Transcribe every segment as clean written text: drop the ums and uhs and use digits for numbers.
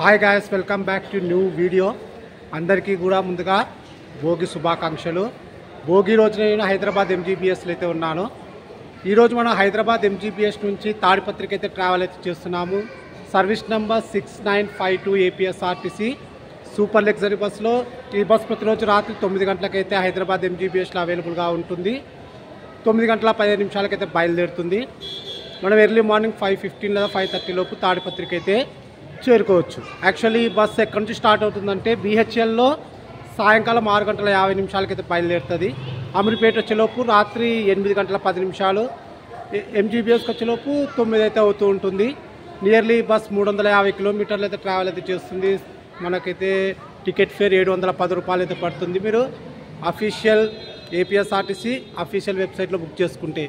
Hi guys, welcome back to new video. అందరికీ కూడా ముందుగా భోగి శుభాకాంక్షలు. భోగి రోజు నేను హైదరాబాద్ ఎంజీబీఎస్లో అయితే ఉన్నాను. ఈరోజు మనం హైదరాబాద్ ఎంజీబీఎస్ నుంచి తాడిపత్రికి అయితే ట్రావెల్ అయితే చేస్తున్నాము. Service number 6952 APSRTC super luxury బస్సులో. ఈ బస్ ప్రతిరోజు రాత్రి 9 గంటలకైతే హైదరాబాద్ ఎంజీబీఎస్లో అవైలబుల్గా ఉంటుంది. 9 గంటల 15 నిమిషాలకైతే బయలుదేరుతుంది. మనం ఎర్లీ మార్నింగ్ 5:15 లేదా 5:30 లోపు తాడిపత్రికి అయితే చేరుకోవచ్చు. యాక్చువల్లీ ఈ బస్ ఎక్కడి నుంచి స్టార్ట్ అవుతుందంటే బీహెచ్ఎల్లో సాయంకాలం 6 గంటల 50 నిమిషాలకైతే బయలుదేరుతుంది. అమీర్పేట వచ్చేలోపు రాత్రి 8 గంటల 10 నిమిషాలు, ఎంజీబీఎస్కి వచ్చేలోపు 9 అయితే అవుతూ ఉంటుంది. నియర్లీ బస్ 350 కిలోమీటర్లు అయితే ట్రావెల్ అయితే చేస్తుంది. మనకైతే టికెట్ ఫేర్ 710 రూపాయలు అయితే పడుతుంది. మీరు అఫీషియల్ ఏపీఎస్ఆర్టీసీ అఫీషియల్ వెబ్సైట్లో బుక్ చేసుకుంటే,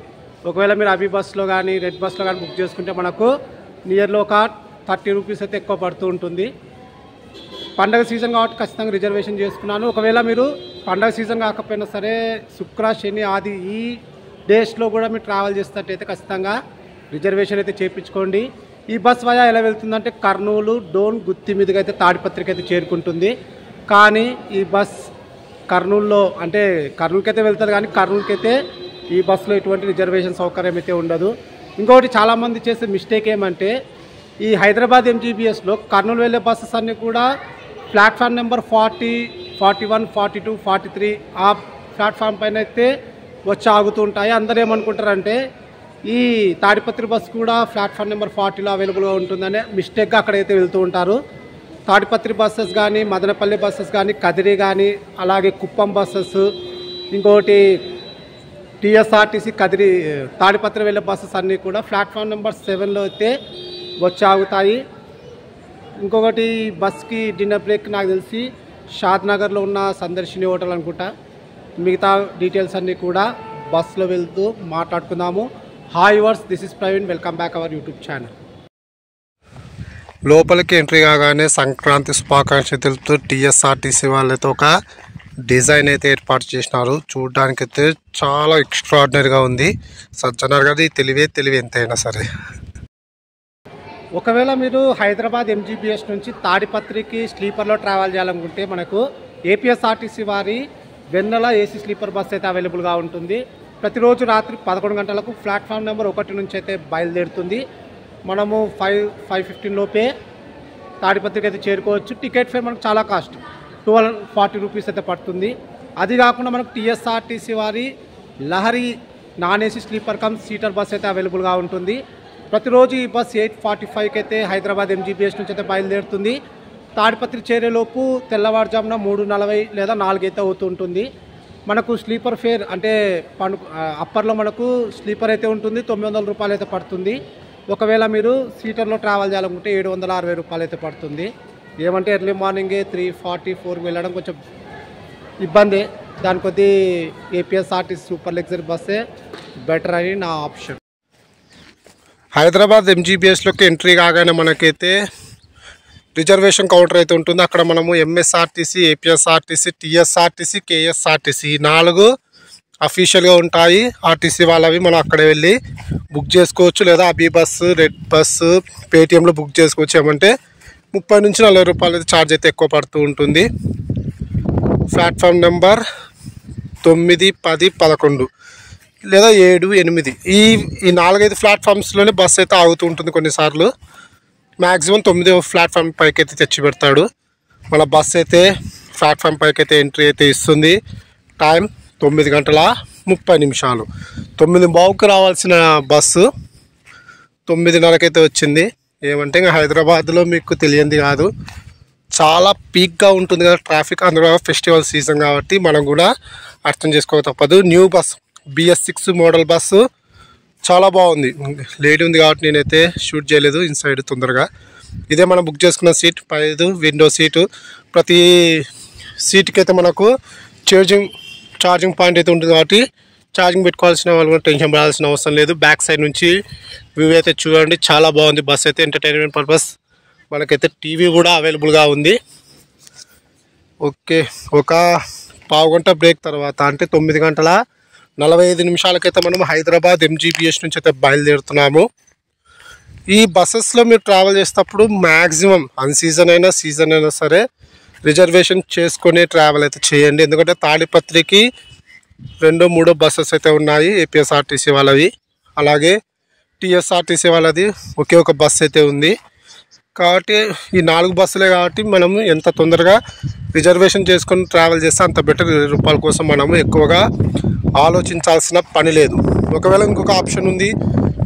ఒకవేళ మీరు అభి బస్లో కానీ రెడ్ బస్లో కానీ బుక్ చేసుకుంటే మనకు నియర్లో ఒక 30 రూపీస్ అయితే ఎక్కువ పడుతూ ఉంటుంది. పండగ సీజన్ కాబట్టి ఖచ్చితంగా రిజర్వేషన్ చేసుకున్నాను. ఒకవేళ మీరు పండగ సీజన్ కాకపోయినా సరే శుక్ర శని ఆది ఈ డేస్లో కూడా మీరు ట్రావెల్ చేసేటట్టయితే ఖచ్చితంగా రిజర్వేషన్ అయితే చేయించుకోండి. ఈ బస్ వయా ఎలా వెళ్తుందంటే కర్నూలు, డోన్, గుత్తి మీదుగా అయితే తాడిపత్రికి అయితే చేరుకుంటుంది. కానీ ఈ బస్ కర్నూలులో అంటే కర్నూలుకి అయితే వెళ్తుంది, కానీ కర్నూలుకి అయితే ఈ బస్సులో ఎటువంటి రిజర్వేషన్ సౌకర్యం అయితే ఉండదు. ఇంకొకటి చాలామంది చేసే మిస్టేక్ ఏమంటే ఈ హైదరాబాద్ ఎంజీబీఎస్లో కర్నూలు వెళ్ళే బస్సెస్ అన్నీ కూడా ప్లాట్ఫామ్ నెంబర్ 40, 41, 42, 43 ఆ ప్లాట్ఫామ్ పైన అయితే వచ్చి ఆగుతూ ఉంటాయి. అందరూ ఏమనుకుంటారంటే ఈ తాడిపత్రి బస్సు కూడా ప్లాట్ఫామ్ నెంబర్ 40లో అవైలబుల్గా ఉంటుందనే మిస్టేక్గా అక్కడైతే వెళ్తూ ఉంటారు. తాడిపత్రి బస్సెస్ కానీ, మదనపల్లి బస్సెస్ కానీ, కదిరి కానీ, అలాగే కుప్పం బస్సెస్, ఇంకోటి టీఎస్ఆర్టీసీ కదిరి తాడిపత్రి వెళ్ళే బస్సెస్ అన్నీ కూడా ప్లాట్ఫామ్ నెంబర్ 7లో అయితే వచ్చి ఆగుతాయి. ఇంకొకటి బస్కి డిన్నర్ బ్రేక్ నాకు తెలిసి షాద్నగర్లో ఉన్న సందర్శిని హోటల్ అనుకుంటా. మిగతా డీటెయిల్స్ అన్నీ కూడా బస్సులో వెళ్తూ మాట్లాడుకుందాము. హాయ్ వర్స్, this is Praveen, welcome back our YouTube channel. లోపలికి ఎంట్రీ కాగానే సంక్రాంతి శుభాకాంక్షలు తెలుపుతూ టీఎస్ఆర్టీసీ వాళ్ళైతే ఒక డిజైన్ అయితే ఏర్పాటు చేసినారు. చూడడానికైతే చాలా ఎక్స్ట్రాడినరీగా ఉంది. సజ్జనార్ గారి తెలివి ఎంతైనా సరే. ఒకవేళ మీరు హైదరాబాద్ ఎంజీబీఎస్ నుంచి తాడిపత్రికి స్లీపర్లో ట్రావెల్ చేయాలనుకుంటే మనకు ఏపీఎస్ఆర్టీసీ వారి వెన్నెల ఏసీ స్లీపర్ బస్ అయితే అవైలబుల్గా ఉంటుంది. ప్రతిరోజు రాత్రి 11 గంటలకు ప్లాట్ఫామ్ నెంబర్ 1 నుంచి అయితే బయలుదేరుతుంది. మనము 5:15 లోపే తాడిపత్రికి అయితే చేరుకోవచ్చు. టికెట్ ఫేర్ మనకు చాలా కాస్ట్ 1240 రూపీస్ అయితే పడుతుంది. అది కాకుండా మనకు టీఎస్ఆర్టీసీ వారి Lahari non AC sleeper come seater bus అయితే అవైలబుల్గా ఉంటుంది. ప్రతిరోజు ఈ బస్ 8:45కి అయితే హైదరాబాద్ ఎంజీబీఎస్ నుంచి అయితే బయలుదేరుతుంది. తాడిపత్రి చేరేలోపు తెల్లవారుజామున 3:40 లేదా 4 అయితే అవుతుంటుంది. మనకు స్లీపర్ ఫేర్ అంటే అప్పర్లో మనకు స్లీపర్ అయితే ఉంటుంది, 900 రూపాయలు అయితే పడుతుంది. ఒకవేళ మీరు సీటర్లో ట్రావెల్ చేయాలనుకుంటే 760 రూపాయలు అయితే పడుతుంది. ఏమంటే ఎర్లీ మార్నింగే 3:44కి వెళ్ళడం కొంచెం ఇబ్బంది. దాని కొద్దీ ఏపీఎస్ఆర్టీసీ సూపర్ లగ్జరీ బస్సే బెటర్ అని నా ఆప్షన్. హైదరాబాద్ ఎంజీబీఎస్లోకి ఎంట్రీ కాగానే మనకైతే రిజర్వేషన్ కౌంటర్ అయితే ఉంటుంది. అక్కడ మనము ఎంఎస్ఆర్టీసీ, ఏపీఎస్ఆర్టీసీ, టీఎస్ఆర్టీసీ, కేఎస్ఆర్టీసీ 4 అఫీషియల్గా ఉంటాయి. ఆర్టీసీ వాళ్ళవి మనం అక్కడ వెళ్ళి బుక్ చేసుకోవచ్చు. లేదా అభి బస్సు, రెడ్ బస్సు, పేటీఎంలో బుక్ చేసుకోవచ్చు. ఏమంటే 30 నుంచి 40 రూపాయలు అయితే ఛార్జ్ అయితే ఎక్కువ పడుతూ ఉంటుంది. ప్లాట్ఫామ్ నెంబర్ 9, 10, 11 లేదా 7, 8 ఈ 4-5 ప్లాట్ఫామ్స్లోనే బస్సు అయితే ఆగుతూ ఉంటుంది. కొన్నిసార్లు మ్యాక్సిమం 9వ ప్లాట్ఫామ్ పైకి అయితే తెచ్చి పెడతాడు. మన బస్సు అయితే ప్లాట్ఫామ్ పైకి అయితే ఎంట్రీ అయితే ఇస్తుంది. టైం 9 గంటల 30 నిమిషాలు. 9:15కి రావాల్సిన బస్సు 9:30కి అయితే వచ్చింది. ఏమంటే ఇంకా హైదరాబాద్లో మీకు తెలియంది కాదు, చాలా పీక్గా ఉంటుంది కదా ట్రాఫిక్. అందులో ఫెస్టివల్ సీజన్ కాబట్టి మనం కూడా అర్థం చేసుకోక తప్పదు. New bus BS6 model bus చాలా బాగుంది. లేట్ ఉంది కాబట్టి నేనైతే షూట్ చేయలేదు ఇన్సైడ్ తొందరగా. ఇదే మనం బుక్ చేసుకున్న సీట్ 5 విండో సీటు. ప్రతి సీట్కి అయితే మనకు ఛార్జింగ్ పాయింట్ అయితే ఉంటుంది కాబట్టి ఛార్జింగ్ పెట్టుకోవాల్సిన వాళ్ళు కూడా టెన్షన్ పడాల్సిన అవసరం లేదు. బ్యాక్ సైడ్ నుంచి వ్యూ అయితే చూడండి, చాలా బాగుంది. బస్ అయితే ఎంటర్టైన్మెంట్ పర్పస్ మనకైతే టీవీ కూడా అవైలబుల్గా ఉంది. ఓకే, ఒక పావు గంట బ్రేక్ తర్వాత అంటే 9 గంటల 45 నిమిషాలకైతే మనం హైదరాబాద్ ఎంజీబీఎస్ నుంచి అయితే బయలుదేరుతున్నాము. ఈ బస్సెస్లో మీరు ట్రావెల్ చేసేటప్పుడు మ్యాక్సిమం సీజన్ అయినా సరే రిజర్వేషన్ చేసుకొని ట్రావెల్ అయితే చేయండి. ఎందుకంటే తాడిపత్రికి 2-3 బస్సెస్ అయితే ఉన్నాయి ఏపీఎస్ఆర్టీసీ వాళ్ళవి, అలాగే టీఎస్ఆర్టీసీ వాళ్ళది ఒకే ఒక బస్సు అయితే ఉంది. కాబట్టి ఈ 4 బస్సులే కాబట్టి మనము ఎంత తొందరగా రిజర్వేషన్ చేసుకొని ట్రావెల్ చేస్తే అంత బెటర్. 20 రూపాయల కోసం మనము ఎక్కువగా ఆలోచించాల్సిన పని లేదు. ఒకవేళ ఇంకొక ఆప్షన్ ఉంది,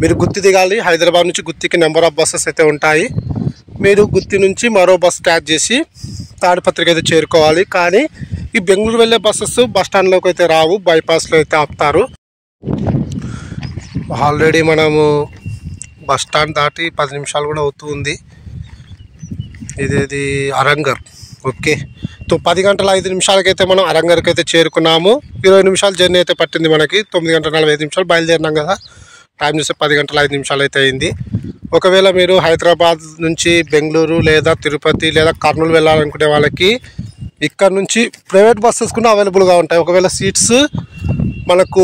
మీరు గుత్తి దిగాలి. హైదరాబాద్ నుంచి గుత్తికి నెంబర్ ఆఫ్ బస్సెస్ అయితే ఉంటాయి. మీరు గుత్తి నుంచి మరో బస్ క్యాచ్ చేసి తాడిపత్రికి అయితే చేరుకోవాలి. కానీ ఈ బెంగళూరు వెళ్ళే బస్సెస్ బస్ స్టాండ్లోకి అయితే రావు, బైపాస్లో అయితే ఆపుతారు. ఆల్రెడీ మనము బస్ స్టాండ్ దాటి 10 నిమిషాలు కూడా అవుతుంది. ఇది అరంగర్. ఓకే, 10 గంటల 5 నిమిషాలకైతే మనం అరంగర్కి అయితే చేరుకున్నాము. 20 నిమిషాలు జర్నీ అయితే పట్టింది మనకి. 9 గంటల 45 నిమిషాలు బయలుదేరినాం కదా. టైం చూస్తే 10 గంటల 5 నిమిషాలు అయితే అయింది. ఒకవేళ మీరు హైదరాబాద్ నుంచి బెంగళూరు లేదా తిరుపతి లేదా కర్నూలు వెళ్ళాలనుకునే వాళ్ళకి ఇక్కడ నుంచి ప్రైవేట్ బస్సెస్ కూడా అవైలబుల్గా ఉంటాయి. ఒకవేళ సీట్స్ మనకు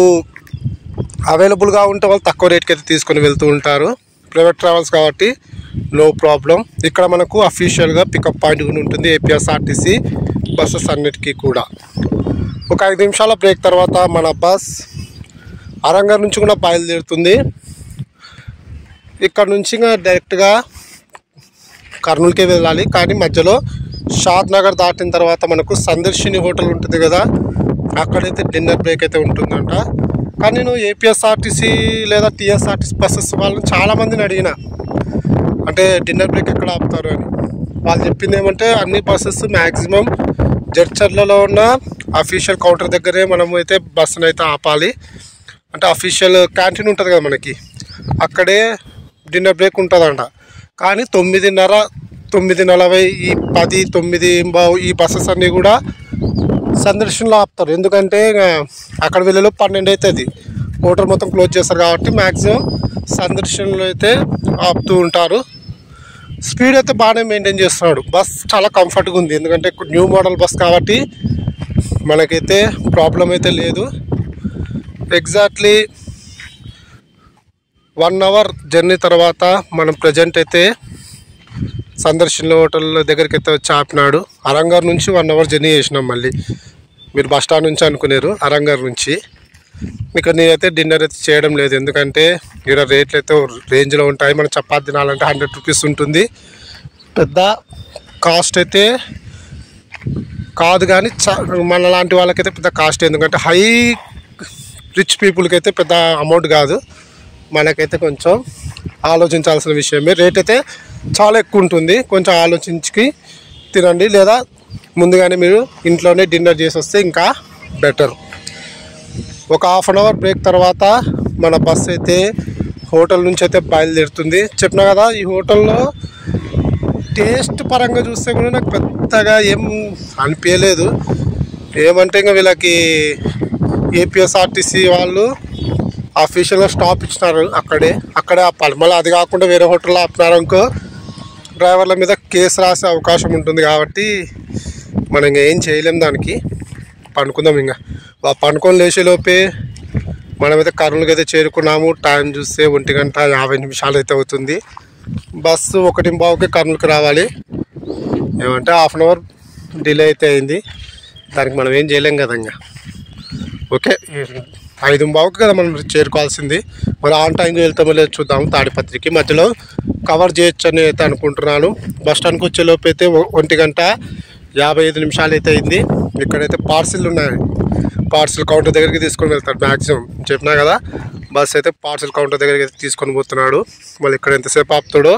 అవైలబుల్గా ఉంటే వాళ్ళు తక్కువ రేట్కి అయితే తీసుకొని వెళ్తూ ఉంటారు. ప్రైవేట్ ట్రావెల్స్ కాబట్టి నో ప్రాబ్లం. ఇక్కడ మనకు అఫీషియల్గా పికప్ పాయింట్ కూడా ఉంటుంది ఏపీఎస్ఆర్టీసీ బస్సెస్ అన్నిటికీ కూడా. ఒక 5 నిమిషాల బ్రేక్ తర్వాత మన బస్ అరంగర్ నుంచి కూడా బయలుదేరుతుంది. ఇక్కడ నుంచి డైరెక్ట్గా కర్నూలుకే వెళ్ళాలి. కానీ మధ్యలో షాద్ నగర్ దాటిన తర్వాత మనకు సందర్శిని హోటల్ ఉంటుంది కదా, అక్కడైతే డిన్నర్ బ్రేక్ అయితే ఉంటుందంట. కానీ నేను ఏపీఎస్ఆర్టీసీ లేదా టీఎస్ఆర్టీసీ బస్సెస్ వాళ్ళని చాలామందిని అడిగిన, అంటే డిన్నర్ బ్రేక్ ఎక్కడ ఆపుతారు అని. వాళ్ళు చెప్పింది ఏమంటే అన్ని బస్సెస్ మ్యాక్సిమం జడ్చర్లలో ఉన్న అఫీషియల్ కౌంటర్ దగ్గరే మనము అయితే బస్సును అయితే ఆపాలి. అంటే అఫీషియల్ క్యాంటీన్ ఉంటుంది కదా మనకి, అక్కడే డిన్నర్ బ్రేక్ ఉంటుందంట. కానీ 9:30, 9:40, ఈ 10, 9:15 ఈ బస్సెస్ అన్నీ కూడా సందర్శనలో ఆపుతారు. ఎందుకంటే అక్కడ వెళ్ళలో 12 అవుతుంది, హోటల్ మొత్తం క్లోజ్ చేస్తారు. కాబట్టి మ్యాక్సిమం సందర్శనలో అయితే ఆపుతూ ఉంటారు. స్పీడ్ అయితే బాగానే మెయింటైన్ చేస్తున్నాడు. బస్ చాలా కంఫర్ట్గా ఉంది, ఎందుకంటే న్యూ మోడల్ బస్ కాబట్టి మనకైతే ప్రాబ్లం అయితే లేదు. ఎగ్జాక్ట్లీ 1 అవర్ జర్నీ తర్వాత మనం ప్రజెంట్ అయితే సందర్శన హోటల్ దగ్గరికి అయితే వచ్చి ఆపినాడు. అరంగర్ నుంచి 1 అవర్ జర్నీ చేసినాం. మళ్ళీ మీరు బస్ స్టాండ్ నుంచి అనుకున్నారు, అరంగర్ నుంచి. ఇక్కడ నేనైతే డిన్నర్ అయితే చేయడం లేదు, ఎందుకంటే ఇక్కడ రేట్లు అయితే రేంజ్లో ఉంటాయి. మనం చపాతి తినాలంటే 100 రూపీస్ ఉంటుంది. పెద్ద కాస్ట్ అయితే కాదు, కానీ మన లాంటి వాళ్ళకైతే పెద్ద కాస్ట్, ఎందుకంటే హై రిచ్ పీపుల్కి అయితే పెద్ద అమౌంట్ కాదు. మనకైతే కొంచెం ఆలోచించాల్సిన విషయమే. రేట్ అయితే చాలా ఎక్కువ ఉంటుంది. కొంచెం ఆలోచించి తినండి, లేదా ముందుగానే మీరు ఇంట్లోనే డిన్నర్ చేసి వస్తే ఇంకా బెటర్. ఒక 1/2 అవర్ బ్రేక్ తర్వాత మన బస్ అయితే హోటల్ నుంచి అయితే బయలుదేరుతుంది. చెప్పినా కదా, ఈ హోటల్లో టేస్ట్ పరంగా చూస్తే కూడా నాకు పెద్దగా ఏం అనిపించలేదు. ఏమంటే ఇంకా వీళ్ళకి ఏపీఎస్ఆర్టీసీ వాళ్ళు అఫీషియల్గా స్టాప్ ఇచ్చినారు, అక్కడే ఆపాలి. మళ్ళీ అది కాకుండా వేరే హోటల్లో ఆపినారు అనుకో, డ్రైవర్ల మీద కేసు రాసే అవకాశం ఉంటుంది. కాబట్టి మనం ఇంకా ఏం చేయలేం, దానికి పండుకుందాం. ఇంకా పండుకొని లేచేలోపే మనమైతే కర్నూలుకి అయితే చేరుకున్నాము. టైం చూస్తే 1 గంట 50 నిమిషాలు అయితే అవుతుంది. బస్సు 1:15కి కర్నూలుకి రావాలి. ఏమంటే 1/2 అవర్ డిలే అయితే అయింది. దానికి మనం ఏం చేయలేం కదా. ఇంకా ఓకే, 5:15కి కదా మనం చేరుకోవాల్సింది. మరి ఆన్ టైంకి వెళ్తామో లేదు చూద్దాము. తాడిపత్రికి మధ్యలో కవర్ చేయొచ్చు అని అయితే అనుకుంటున్నాను. బస్ స్టాండ్కి వచ్చేలోపు అయితే 1 గంట 55 నిమిషాలు అయితే అయింది. ఇక్కడైతే పార్సిల్ ఉన్నాయి, పార్సిల్ కౌంటర్ దగ్గరికి తీసుకొని వెళ్తాడు మ్యాక్సిమం. చెప్పినా కదా, బస్ అయితే పార్సిల్ కౌంటర్ దగ్గరికి అయితే తీసుకొని పోతున్నాడు. మళ్ళీ ఇక్కడ ఎంతసేపు ఆపుతాడో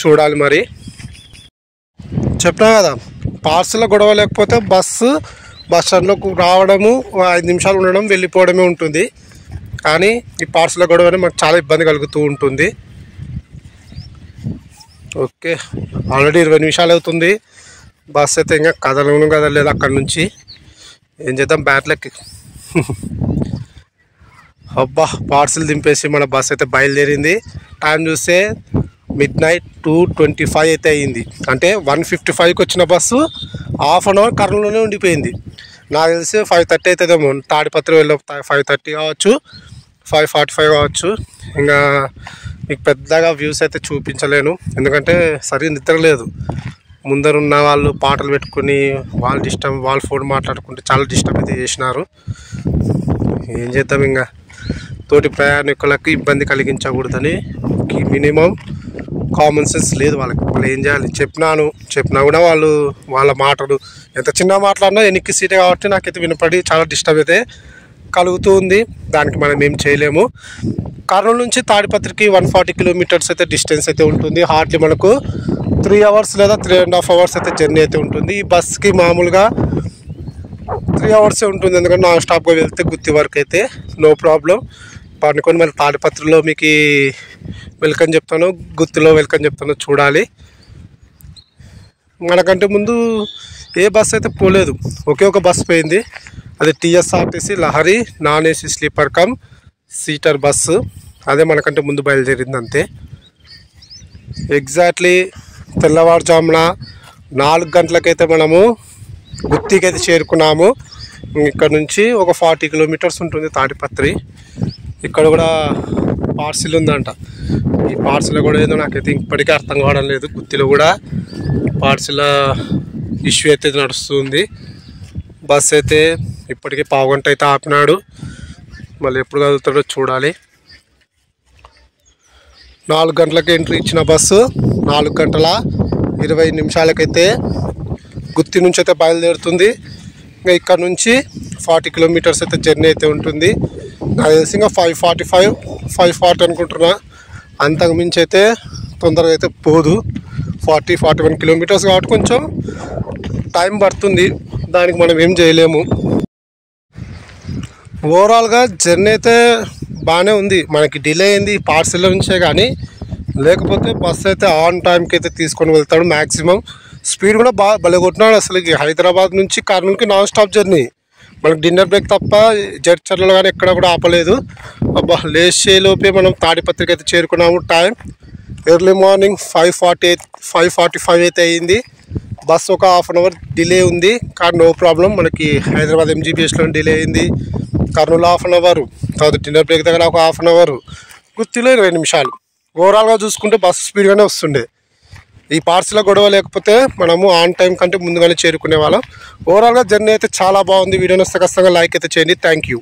చూడాలి. మరి చెప్పినా కదా, పార్సిల్లో గొడవ లేకపోతే బస్ స్టాండ్లోకి రావడము 5 నిమిషాలు ఉండడం వెళ్ళిపోవడమే ఉంటుంది. కానీ ఈ పార్సిల్ గొడవనే మాకు చాలా ఇబ్బంది కలుగుతూ ఉంటుంది. ఓకే, ఆల్రెడీ 20 నిమిషాలు అవుతుంది. బస్ అయితే ఇంకా కదలలేదు అక్కడి నుంచి. ఏం చేద్దాం, బ్యాట్లకి అబ్బా పార్సిల్ దింపేసి మన బస్ అయితే బయలుదేరింది. టైం చూస్తే midnight 2:25 అయితే అయ్యింది. అంటే 1:55కి వచ్చిన బస్సు 1/2 అవర్ కర్నూలులోనే ఉండిపోయింది. నాకు తెలిసి 5:30 అవుతుందేమో. తాడిపత్రి వెళ్ళి 5:30 కావచ్చు, 5:45 కావచ్చు. ఇంకా మీకు పెద్దగా వ్యూస్ అయితే చూపించలేను, ఎందుకంటే సరిగ్గా నిద్ర లేదు. ముందరున్న వాళ్ళు పాటలు పెట్టుకుని వాళ్ళ ఫోన్ మాట్లాడుకుంటే చాలా డిస్టర్బ్ అయితే చేసినారు. ఏం చేద్దాం, ఇంకా తోటి ప్రయాణికులకు ఇబ్బంది కలిగించకూడదని మినిమం కామన్ సెన్స్ లేదు వాళ్ళకి. వాళ్ళు ఏం చేయాలి, చెప్పినా కూడా వాళ్ళ మాటలు ఎంత చిన్న మాట్లాడినా ఎన్నికీ సీటే కాబట్టి నాకైతే వినపడి చాలా డిస్టర్బ్ అయితే కలుగుతూ ఉంది. దానికి మనం ఏం చేయలేము. కర్నూలు నుంచి తాడిపత్రికి 140 కిలోమీటర్స్ అయితే డిస్టెన్స్ అయితే ఉంటుంది. హార్డ్లీ మనకు 3 అవర్స్ లేదా 3.5 అవర్స్ అయితే జర్నీ అయితే ఉంటుంది. ఈ బస్కి మామూలుగా 3 అవర్సే ఉంటుంది, ఎందుకంటే నాన్ స్టాప్గా వెళ్తే గుత్తి వరకు అయితే నో ప్రాబ్లం. పనుకొని మళ్ళీ తాడిపత్రిలో మీకు వెల్కమ్ చెప్తాను, గుత్తిలో వెల్కమ్ చెప్తాను, చూడాలి. మనకంటే ముందు ఏ బస్సు అయితే పోలేదు, ఒకే ఒక బస్సు పోయింది. అది TSRTC Lahari non AC sleeper come seater bus. అదే మనకంటే ముందు బయలుదేరింది అంతే. ఎగ్జాక్ట్లీ తెల్లవారుజామున 4 గంటలకైతే మనము గుత్తికి అయితే చేరుకున్నాము. ఇక్కడ నుంచి ఒక 40 కిలోమీటర్స్ ఉంటుంది తాడిపత్రి. ఇక్కడ కూడా పార్సిల్ ఉందంట. ఈ పార్సిల్ కూడా ఏదో నాకైతే ఇప్పటికీ అర్థం కావడం లేదు. గుత్తిలో కూడా పార్సిల్ ఇష్యూ అయితే నడుస్తుంది. బస్ అయితే ఇప్పటికీ పావుగంట అయితే ఆపినాడు, మళ్ళీ ఎప్పుడు కదులుతాడో చూడాలి. 4 గంటలకు ఎంట్రీ ఇచ్చిన బస్సు 4 గంటల 20 నిమిషాలకైతే గుత్తి నుంచి అయితే బయలుదేరుతుంది. ఇంకా ఇక్కడ నుంచి 40 కిలోమీటర్స్ అయితే జర్నీ అయితే ఉంటుంది. నాకు తెలిసి ఇంకా 5:45-5:40 అనుకుంటున్నా. అంతకు మించి అయితే తొందరగా అయితే పోదు. 40-41 కిలోమీటర్స్ కాబట్టి కొంచెం టైం పడుతుంది, దానికి మనం ఏం చేయలేము. ఓవరాల్గా జర్నీ అయితే బాగానే ఉంది. మనకి డిలే అయింది పార్సిల్ నుంచే, కానీ లేకపోతే బస్సు అయితే ఆన్ టైంకి అయితే తీసుకొని వెళ్తాడు. మ్యాక్సిమం స్పీడ్ కూడా బాగా భలే కొట్టినాడు. అసలు హైదరాబాద్ నుంచి కర్నూలుకి నాన్ స్టాప్ జర్నీ. మనకు డిన్నర్ బ్రేక్ తప్ప జడ్చర్లలో కానీ ఎక్కడ కూడా ఆపలేదు. అబ్బా, లేచేలోపే మనం తాడిపత్రికి అయితే చేరుకున్నాము. టైం ఎర్లీ మార్నింగ్ 5:45 అయితే అయ్యింది. బస్సు ఒక హాఫ్ అన్ అవర్ డిలే ఉంది, కానీ నో ప్రాబ్లం. మనకి హైదరాబాద్ ఎంజీబీఎస్లో డిలే అయింది, కర్నూలు హాఫ్ అన్ అవర్, తర్వాత డిన్నర్ బ్రేక్ దగ్గర ఒక హాఫ్ అన్ అవర్, గుత్తిలో 20 నిమిషాలు. ఓవరాల్గా చూసుకుంటే బస్సు స్పీడ్గానే వస్తుండే. ఈ పార్సిల్ గొడవ లేకపోతే మనము ఆన్ టైం కంటే ముందుగానే చేరుకునే వాళ్ళం. ఓవరాల్గా జర్నీ అయితే చాలా బాగుంది. వీడియోని వస్తే ఖచ్చితంగా లైక్ అయితే చేయండి. Thank you.